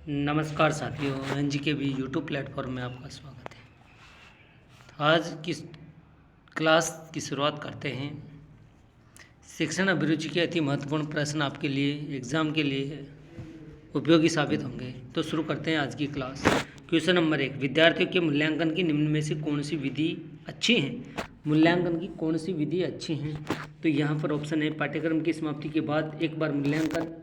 नमस्कार साथियों, एनजीके भी यूट्यूब प्लेटफॉर्म में आपका स्वागत है। आज की क्लास की शुरुआत करते हैं। शिक्षण अभिरुचि के अति महत्वपूर्ण प्रश्न आपके लिए एग्ज़ाम के लिए उपयोगी साबित होंगे। तो शुरू करते हैं आज की क्लास। क्वेश्चन नंबर 1, विद्यार्थियों के मूल्यांकन की निम्न में से कौन सी विधि अच्छी है? मूल्यांकन की कौन सी विधि अच्छी हैं? तो यहाँ पर ऑप्शन है, पाठ्यक्रम की समाप्ति के बाद एक बार मूल्यांकन,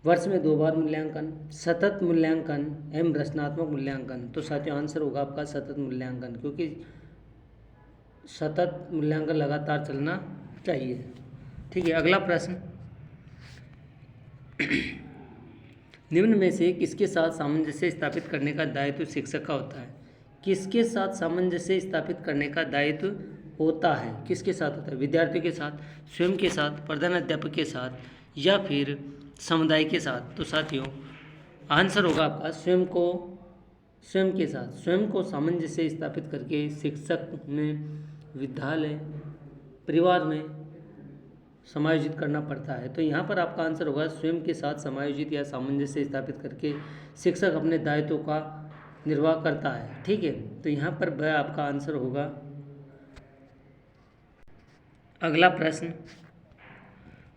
वर्ष में 2 बार मूल्यांकन, सतत मूल्यांकन एवं रचनात्मक मूल्यांकन। तो साथियों आंसर होगा आपका सतत मूल्यांकन, क्योंकि सतत मूल्यांकन लगातार चलना चाहिए। ठीक है, अगला प्रश्न, निम्न में से किसके साथ सामंजस्य स्थापित करने का दायित्व शिक्षक का होता है? किसके साथ सामंजस्य स्थापित करने का दायित्व होता है? किसके साथ होता है? विद्यार्थियों के साथ, स्वयं के साथ, प्रधान अध्यापक के साथ, या फिर समुदाय के साथ? तो साथियों आंसर होगा आपका स्वयं के साथ। स्वयं को सामंजस्य स्थापित करके शिक्षक ने विद्यालय, परिवार में समायोजित करना पड़ता है। तो यहाँ पर आपका आंसर होगा स्वयं के साथ समायोजित या सामंजस्य स्थापित करके शिक्षक अपने दायित्वों का निर्वाह करता है। ठीक है, तो यहाँ पर वह आपका आंसर होगा। अगला प्रश्न,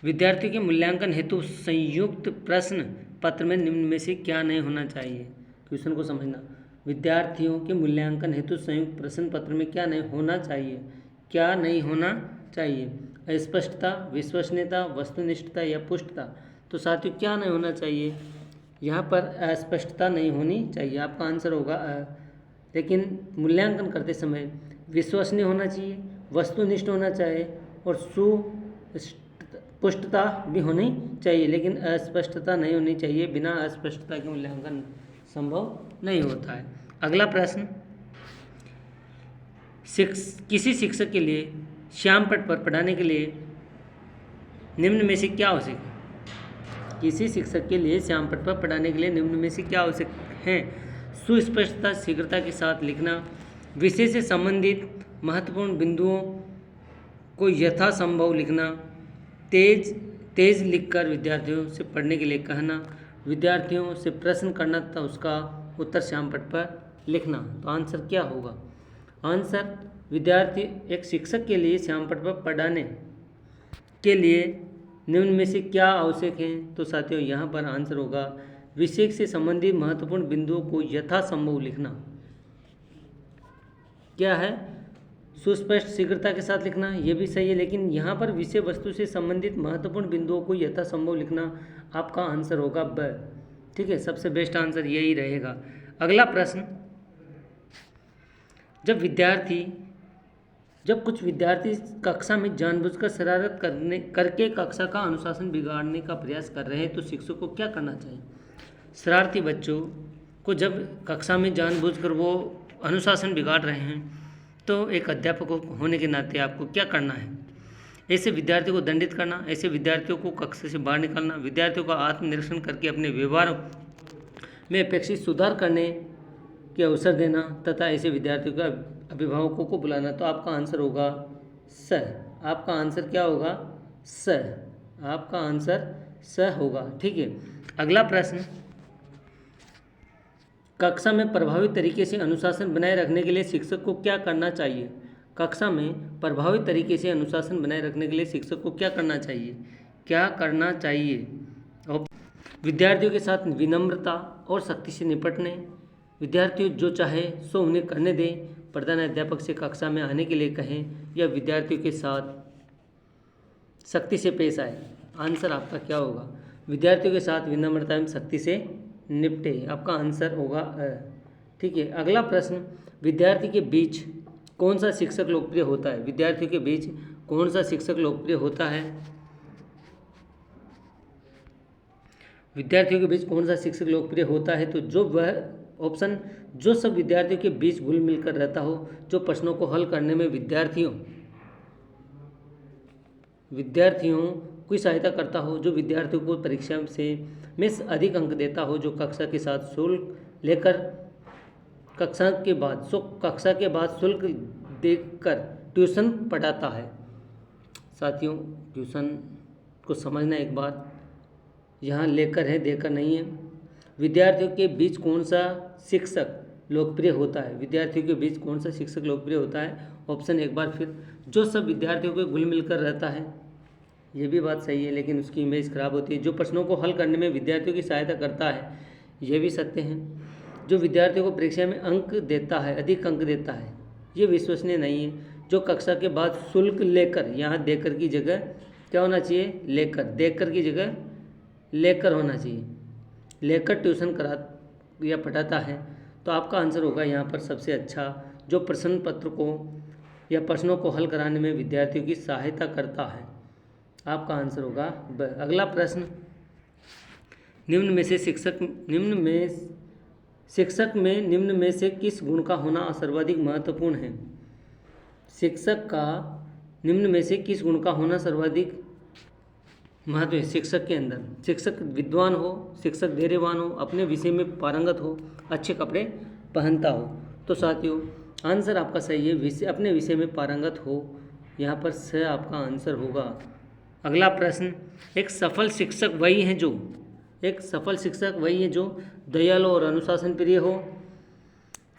विद्यार्थियों के मूल्यांकन हेतु संयुक्त प्रश्न पत्र में निम्न में से क्या नहीं होना चाहिए? क्वेश्चन को समझना। विद्यार्थियों के मूल्यांकन हेतु संयुक्त प्रश्न पत्र में क्या नहीं होना चाहिए? क्या नहीं होना चाहिए? अस्पष्टता, विश्वसनीयता, वस्तुनिष्ठता या पुष्टता? तो साथियों क्या नहीं होना चाहिए? यहाँ पर अस्पष्टता नहीं होनी चाहिए, आपका आंसर होगा लेकिन मूल्यांकन करते समय विश्वसनीय होना चाहिए, वस्तुनिष्ठ होना चाहिए और पुष्टता भी होनी चाहिए, लेकिन अस्पष्टता नहीं होनी चाहिए। बिना अस्पष्टता के मूल्यांकन संभव नहीं होता है। अगला प्रश्न, किसी शिक्षक के लिए श्यामपट्ट पर पढ़ाने के लिए निम्न में से क्या आवश्यक है? किसी शिक्षक के लिए श्यामपट्ट पर पढ़ाने के लिए निम्न में से क्या आवश्यक है? सुस्पष्टता, शीघ्रता के साथ लिखना, विषय से संबंधित महत्वपूर्ण बिंदुओं को यथासंभव लिखना, तेज लिखकर विद्यार्थियों से पढ़ने के लिए कहना, विद्यार्थियों से प्रश्न करना तथा उसका उत्तर श्यामपट्ट पर लिखना। तो आंसर क्या होगा? आंसर, विद्यार्थी एक शिक्षक के लिए श्यामपट्ट पर पढ़ाने के लिए निम्न में से क्या आवश्यक है? तो साथियों यहाँ पर आंसर होगा विषय से संबंधित महत्वपूर्ण बिंदुओं को यथासंभव लिखना। क्या है? सुस्पष्ट, शीघ्रता के साथ लिखना, ये भी सही है, लेकिन यहाँ पर विषय वस्तु से संबंधित महत्वपूर्ण बिंदुओं को यथासंभव लिखना आपका आंसर होगा ब। ठीक है, सबसे बेस्ट आंसर यही रहेगा। अगला प्रश्न, जब कुछ विद्यार्थी कक्षा में जानबूझकर शरारत करके कक्षा का अनुशासन बिगाड़ने का प्रयास कर रहे हैं तो शिक्षक को क्या करना चाहिए? शरारती बच्चों को जब कक्षा में जानबूझकर वो अनुशासन बिगाड़ रहे हैं तो एक अध्यापक होने के नाते आपको क्या करना है? ऐसे विद्यार्थियों को दंडित करना, ऐसे विद्यार्थियों को कक्षा से बाहर निकालना, विद्यार्थियों का आत्मनिरीक्षण करके अपने व्यवहार में अपेक्षित सुधार करने के अवसर देना तथा ऐसे विद्यार्थियों का अभिभावकों को बुलाना। तो आपका आंसर होगा स। आपका आंसर क्या होगा? स। आपका आंसर स होगा। ठीक है, अगला प्रश्न, कक्षा में प्रभावी तरीके से अनुशासन बनाए रखने के लिए शिक्षक को क्या करना चाहिए? कक्षा में प्रभावी तरीके से अनुशासन बनाए रखने के लिए शिक्षक को क्या करना चाहिए? क्या करना चाहिए? और विद्यार्थियों के साथ विनम्रता और सख्ती से निपटने, विद्यार्थियों जो चाहे सो उन्हें करने दें, प्रधान अध्यापक से कक्षा में आने के लिए कहें या विद्यार्थियों के साथ सख्ती से पेश आए। आंसर आपका क्या होगा? विद्यार्थियों के साथ विनम्रता एवं सख्ती से निपटे, आपका आंसर होगा ठीक है, अगला प्रश्न, विद्यार्थी के बीच कौन सा शिक्षक लोकप्रिय होता है? विद्यार्थियों के बीच कौन सा शिक्षक लोकप्रिय होता है? विद्यार्थियों के बीच कौन सा शिक्षक लोकप्रिय होता है? तो जो वह ऑप्शन, जो सब विद्यार्थियों के बीच घुल मिलकर रहता हो, जो प्रश्नों को हल करने में विद्यार्थियों की सहायता करता हो, जो विद्यार्थियों को परीक्षा में अधिक अंक देता हो, जो कक्षा के साथ शुल्क लेकर कक्षा के बाद शुल्क देकर ट्यूशन पढ़ाता है। साथियों ट्यूशन को समझना एक बार, यहाँ लेकर है, देकर नहीं है। विद्यार्थियों के बीच कौन सा शिक्षक लोकप्रिय होता है? विद्यार्थियों के बीच कौन सा शिक्षक लोकप्रिय होता है? ऑप्शन एक बार फिर, जो सब विद्यार्थियों को घुल मिलकर रहता है। ये भी बात सही है, लेकिन उसकी इमेज खराब होती है। जो प्रश्नों को हल करने में विद्यार्थियों की सहायता करता है, ये भी सत्य है। जो विद्यार्थियों को परीक्षा में अंक देता है, अधिक अंक देता है, ये विश्वसनीय नहीं है। जो कक्षा के बाद शुल्क लेकर, यहाँ देकर की जगह क्या होना चाहिए? लेकर, देकर की जगह लेकर होना चाहिए। लेकर ट्यूशन करा या पढ़ाता है, तो आपका आंसर होगा यहाँ पर सबसे अच्छा, जो प्रश्न पत्र को या प्रश्नों को हल कराने में विद्यार्थियों की सहायता करता है। आपका आंसर होगा ब। अगला प्रश्न, निम्न में से किस गुण का होना सर्वाधिक महत्वपूर्ण है? शिक्षक का निम्न में से किस गुण का होना सर्वाधिक महत्व है? शिक्षक के अंदर, शिक्षक विद्वान हो, शिक्षक धैर्यवान हो, अपने विषय में पारंगत हो, अच्छे कपड़े पहनता हो। तो साथियों आंसर आपका सही है, अपने विषय में पारंगत हो। यहाँ पर स आपका आंसर होगा। अगला प्रश्न, एक सफल शिक्षक वही है जो दयालु और अनुशासन प्रिय हो,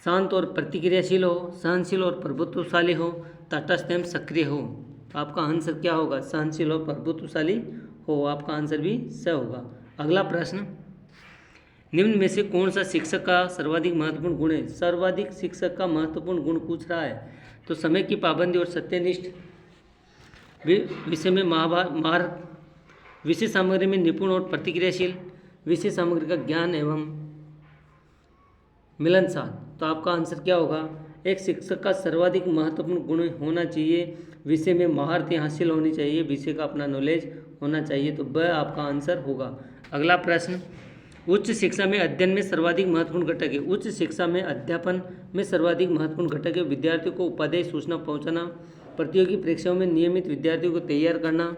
शांत और प्रतिक्रियाशील हो, सहनशील और प्रभुत्वशाली हो, तटस्थ एवं सक्रिय हो। आपका आंसर क्या होगा? सहनशील और प्रभुत्वशाली हो। आपका आंसर भी स होगा। अगला प्रश्न, निम्न में से कौन सा शिक्षक का सर्वाधिक महत्वपूर्ण गुण है? सर्वाधिक शिक्षक का महत्वपूर्ण गुण पूछ रहा है, तो समय की पाबंदी और सत्यनिष्ठ, विषय में महारत, विषय सामग्री में निपुण और प्रतिक्रियाशील, विषय सामग्री का ज्ञान एवं मिलनसार। तो आपका आंसर क्या होगा? एक शिक्षक का सर्वाधिक महत्वपूर्ण गुण होना चाहिए, विषय में महारत हासिल होनी चाहिए, विषय का अपना नॉलेज होना चाहिए। तो ब आपका आंसर होगा। अगला प्रश्न, उच्च शिक्षा में अध्ययन में सर्वाधिक महत्वपूर्ण घटक है। उच्च शिक्षा में अध्यापन में सर्वाधिक महत्वपूर्ण घटक है विद्यार्थियों को उपादेय सूचना पहुंचाना, प्रतियोगी परीक्षाओं में नियमित विद्यार्थियों को तैयार करना,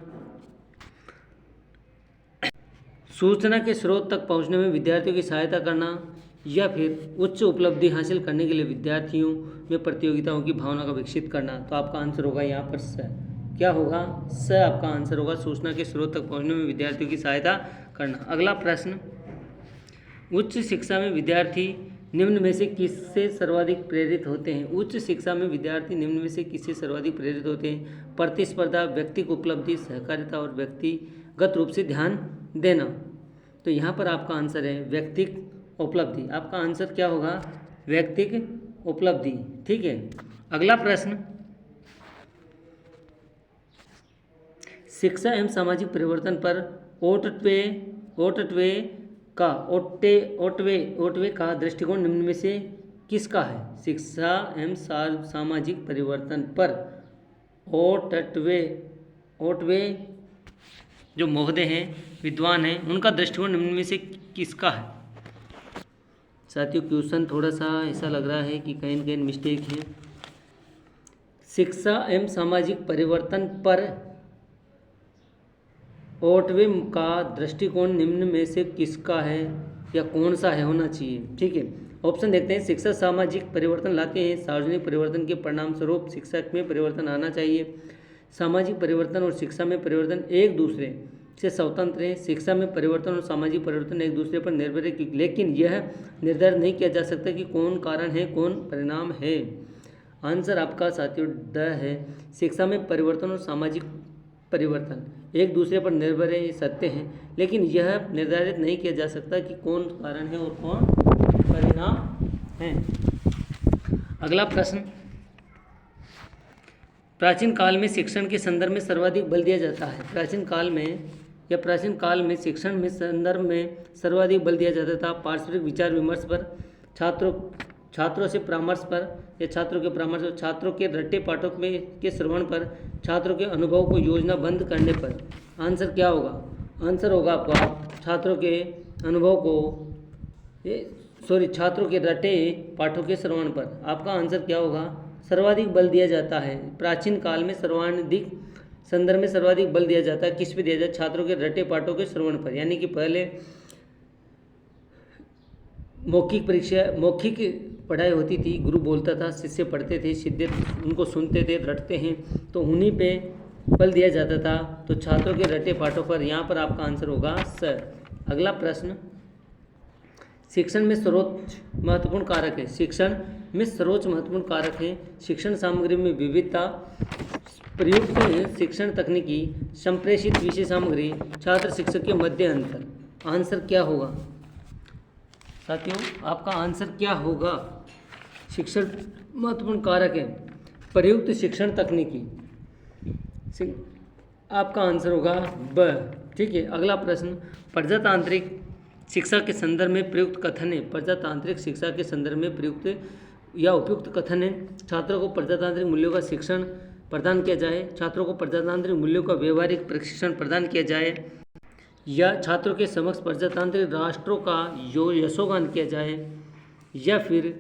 सूचना के स्रोत तक पहुंचने में विद्यार्थियों की सहायता करना, या फिर उच्च उपलब्धि हासिल करने के लिए विद्यार्थियों में प्रतियोगिताओं की भावना का विकसित करना। तो आपका आंसर होगा यहाँ पर स। क्या होगा? स आपका आंसर होगा, सूचना के स्रोत तक पहुंचने में विद्यार्थियों की सहायता करना। अगला प्रश्न, उच्च शिक्षा में विद्यार्थी निम्न में से किससे सर्वाधिक प्रेरित होते हैं? उच्च शिक्षा में विद्यार्थी निम्न में से किससे सर्वाधिक प्रेरित होते हैं? प्रतिस्पर्धा, व्यक्तिगत उपलब्धि, सहकारिता और व्यक्तिगत रूप से ध्यान देना। तो यहाँ पर आपका आंसर है व्यक्तिगत उपलब्धि। आपका आंसर क्या होगा? व्यक्तिगत उपलब्धि। ठीक है। अगला प्रश्न, शिक्षा एवं सामाजिक परिवर्तन पर ओटवे का दृष्टिकोण निम्न में से किसका है? शिक्षा एवं सामाजिक परिवर्तन पर ओटवे जो महोदय हैं, विद्वान हैं, उनका दृष्टिकोण निम्न में से किसका है? साथियों क्वेश्चन थोड़ा सा ऐसा लग रहा है कि कहीं न कहीं मिस्टेक है। शिक्षा एवं सामाजिक परिवर्तन पर ओटवे का दृष्टिकोण निम्न में से किसका है या कौन सा है होना चाहिए। ठीक है, ऑप्शन देखते हैं। शिक्षा सामाजिक परिवर्तन लाते हैं, सार्वजनिक परिवर्तन के परिणाम स्वरूप शिक्षा में परिवर्तन आना चाहिए। सामाजिक परिवर्तन और शिक्षा में परिवर्तन एक दूसरे से स्वतंत्र है। शिक्षा में परिवर्तन और सामाजिक परिवर्तन एक दूसरे पर निर्भर है, लेकिन यह निर्धारित नहीं किया जा सकता कि कौन कारण है कौन परिणाम है। आंसर आपका साथियों ड है। शिक्षा में परिवर्तन और सामाजिक परिवर्तन एक दूसरे पर निर्भर है, ये सत्य है, लेकिन यह निर्धारित नहीं किया जा सकता कि कौन कारण है और कौन परिणाम है। अगला प्रश्न, प्राचीन काल में शिक्षण के संदर्भ में सर्वाधिक बल दिया जाता है। प्राचीन काल में शिक्षण में संदर्भ में सर्वाधिक बल दिया जाता था पारस्परिक विचार विमर्श पर, छात्रों से परामर्श पर या छात्रों के परामर्श और छात्रों के रट्टे पाठों के श्रवण पर, छात्रों के अनुभव को योजनाबद्ध करने पर। आंसर क्या होगा? आंसर होगा आपका छात्रों के रट्टे पाठों के श्रवण पर। आपका आंसर क्या होगा? सर्वाधिक बल दिया जाता है प्राचीन काल में, सर्वाधिक संदर्भ में सर्वाधिक बल दिया जाता है किस पे दिया जाता है? छात्रों के रट्टे पाठों के श्रवण पर। यानी कि पहले मौखिक पढ़ाई होती थी, गुरु बोलता था, शिष्य पढ़ते थे, शिष्य उनको सुनते थे, रटते हैं, तो उन्हीं पे बल दिया जाता था। तो छात्रों के रटे पाठों पर। यहाँ पर आपका आंसर होगा स। अगला प्रश्न, शिक्षण में सर्वोच्च महत्वपूर्ण कारक है। शिक्षण में सर्वोच्च महत्वपूर्ण कारक है शिक्षण सामग्री में विविधता, प्रयुक्त शिक्षण तकनीकी, संप्रेषित विषय सामग्री, छात्र शिक्षक के मध्य अंतर। आंसर क्या होगा साथियों? आपका आंसर क्या होगा? शिक्षण महत्वपूर्ण कारक है प्रयुक्त शिक्षण तकनीकी। आपका आंसर होगा ब। ठीक है, अगला प्रश्न, प्रजातांत्रिक शिक्षा के संदर्भ में प्रयुक्त कथन है। प्रजातांत्रिक शिक्षा के संदर्भ में प्रयुक्त या उपयुक्त कथन है। छात्रों को प्रजातांत्रिक मूल्यों का शिक्षण प्रदान किया जाए, छात्रों को प्रजातांत्रिक मूल्यों का व्यवहारिक प्रशिक्षण प्रदान किया जाए, या छात्रों के समक्ष प्रजातांत्रिक राष्ट्रों का यशोगान किया जाए, या फिर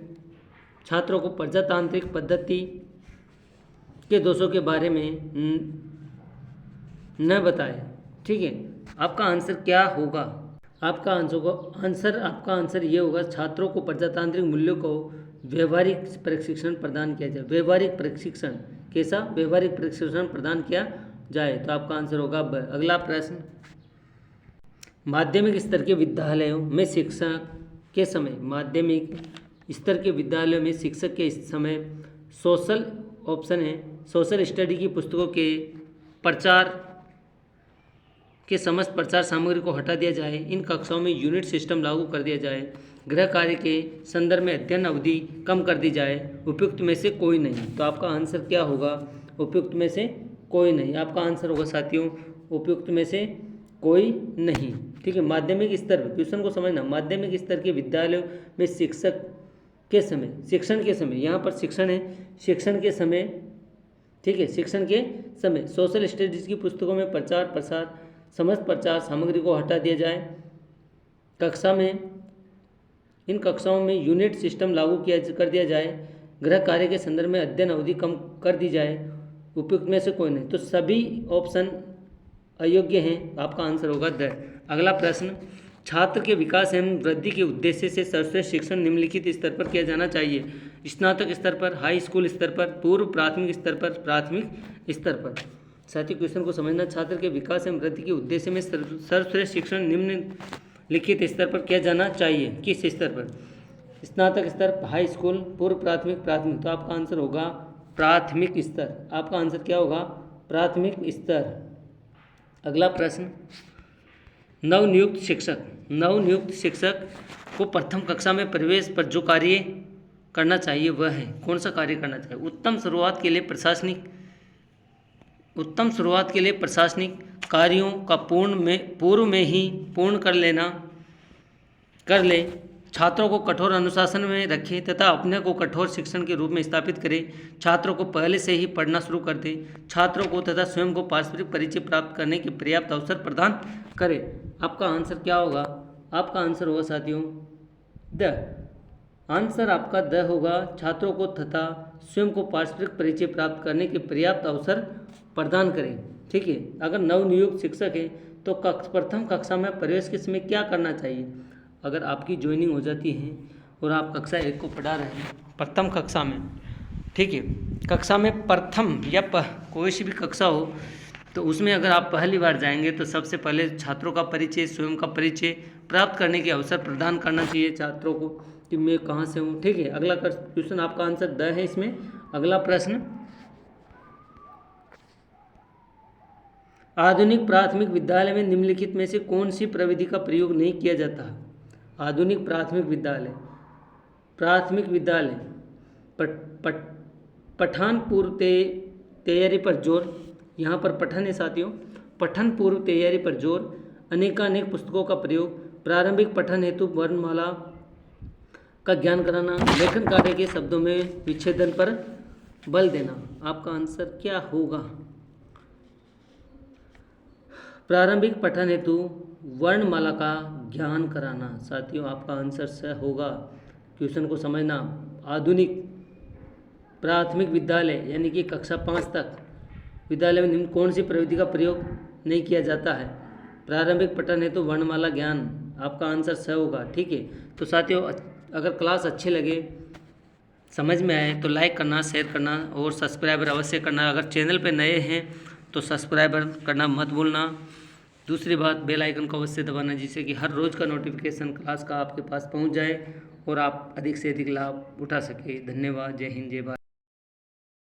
छात्रों को प्रजातांत्रिक पद्धति के दोषों के बारे में न बताए। ठीक है, आपका आंसर क्या होगा? आपका आंसर ये होगा, छात्रों को प्रजातांत्रिक मूल्यों को व्यवहारिक प्रशिक्षण प्रदान किया जाए। व्यवहारिक प्रशिक्षण कैसा? व्यवहारिक प्रशिक्षण प्रदान किया जाए, तो आपका आंसर होगा ब। अगला प्रश्न, माध्यमिक स्तर के विद्यालयों में शिक्षक के समय, माध्यमिक स्तर के विद्यालयों में शिक्षक के समय सोशल ऑप्शन है, सोशल स्टडी की पुस्तकों के प्रचार के समस्त प्रचार सामग्री को हटा दिया जाए। इन कक्षाओं में यूनिट सिस्टम लागू कर दिया जाए। गृह कार्य के संदर्भ में अध्ययन अवधि कम कर दी जाए। उपयुक्त में से कोई नहीं। तो आपका आंसर क्या होगा? उपयुक्त में से कोई नहीं। आपका आंसर होगा साथियों उपयुक्त में से कोई नहीं। ठीक है, माध्यमिक स्तर पर क्वेश्चन को समझना। माध्यमिक स्तर के विद्यालयों में शिक्षक के समय, शिक्षण के समय, यहाँ पर शिक्षण है, शिक्षण के समय, ठीक है, शिक्षण के समय सोशल स्टडीज की पुस्तकों में प्रचार प्रसार समस्त प्रचार सामग्री को हटा दिया जाए। कक्षा में, इन कक्षाओं में यूनिट सिस्टम लागू कर दिया जाए। गृह कार्य के संदर्भ में अध्ययन अवधि कम कर दी जाए। उपयुक्त में से कोई नहीं। तो सभी ऑप्शन अयोग्य हैं। आपका आंसर होगा द। अगला प्रश्न, छात्र के विकास एवं वृद्धि के उद्देश्य से सर्वश्रेष्ठ शिक्षण निम्नलिखित स्तर पर किया जाना चाहिए। स्नातक स्तर पर, हाई स्कूल स्तर पर, पूर्व प्राथमिक स्तर पर, प्राथमिक स्तर पर। साथियों क्वेश्चन को समझना। छात्र के विकास एवं वृद्धि के उद्देश्य में सर्वश्रेष्ठ शिक्षण निम्नलिखित स्तर पर किया जाना चाहिए। किस स्तर पर? स्नातक स्तर, हाई स्कूल, पूर्व प्राथमिक, प्राथमिक। तो आपका आंसर होगा प्राथमिक स्तर। आपका आंसर क्या होगा? प्राथमिक स्तर। अगला प्रश्न, नवनियुक्त शिक्षक, नवनियुक्त शिक्षक को प्रथम कक्षा में प्रवेश पर जो कार्य करना चाहिए वह है, कौन सा कार्य करना चाहिए? उत्तम शुरुआत के लिए प्रशासनिक कार्यों का पूर्व में ही पूर्ण कर ले, छात्रों को कठोर अनुशासन में रखें तथा अपने को कठोर शिक्षण के रूप में स्थापित करें, छात्रों को पहले से ही पढ़ना शुरू कर दें, छात्रों को तथा स्वयं को पारस्परिक परिचय प्राप्त करने के पर्याप्त अवसर प्रदान करें। आपका आंसर क्या होगा? आपका आंसर होगा साथियों द। आंसर आपका द होगा, छात्रों को तथा स्वयं को पारस्परिक परिचय प्राप्त करने के पर्याप्त अवसर प्रदान करें। ठीक है, अगर नवनियुक्त शिक्षक है तो प्रथम कक्षा में प्रवेश के समय क्या करना चाहिए? अगर आपकी ज्वाइनिंग हो जाती है और आप कक्षा 1 को पढ़ा रहे हैं प्रथम कक्षा में, ठीक है, कक्षा में प्रथम या कोई सी भी कक्षा हो तो उसमें अगर आप पहली बार जाएंगे तो सबसे पहले छात्रों का परिचय, स्वयं का परिचय प्राप्त करने के अवसर प्रदान करना चाहिए छात्रों को कि मैं कहाँ से हूँ। ठीक है, अगला क्वेश्चन आपका आंसर द है इसमें। अगला प्रश्न, आधुनिक प्राथमिक विद्यालय में निम्नलिखित में से कौन सी प्रविधि का प्रयोग नहीं किया जाता? आधुनिक प्राथमिक विद्यालय पठन पूर्व तैयारी पर जोर, यहाँ पर पठन है साथियों, पठन पूर्व तैयारी पर जोर, अनेकानेक पुस्तकों का प्रयोग, प्रारंभिक पठन हेतु वर्णमाला का ज्ञान कराना, लेखन कार्य के शब्दों में विच्छेदन पर बल देना। आपका आंसर क्या होगा? प्रारंभिक पठन हेतु वर्णमाला का ज्ञान कराना। साथियों आपका आंसर सही होगा। क्वेश्चन को समझना। आधुनिक प्राथमिक विद्यालय यानी कि कक्षा 5 तक विद्यालय में निम्न कौन सी प्रविधि का प्रयोग नहीं किया जाता है? प्रारंभिक पठन हेतु वर्णमाला ज्ञान। आपका आंसर सही होगा। ठीक है, तो साथियों अगर क्लास अच्छे लगे, समझ में आए तो लाइक करना, शेयर करना और सब्सक्राइबर अवश्य करना। अगर चैनल पे नए हैं तो सब्सक्राइबर करना मत भूलना। दूसरी बात, बेल आइकन को अवश्य दबाना जिससे कि हर रोज़ का नोटिफिकेशन क्लास का आपके पास पहुंच जाए और आप अधिक से अधिक लाभ उठा सके। धन्यवाद। जय हिंद, जय भारत।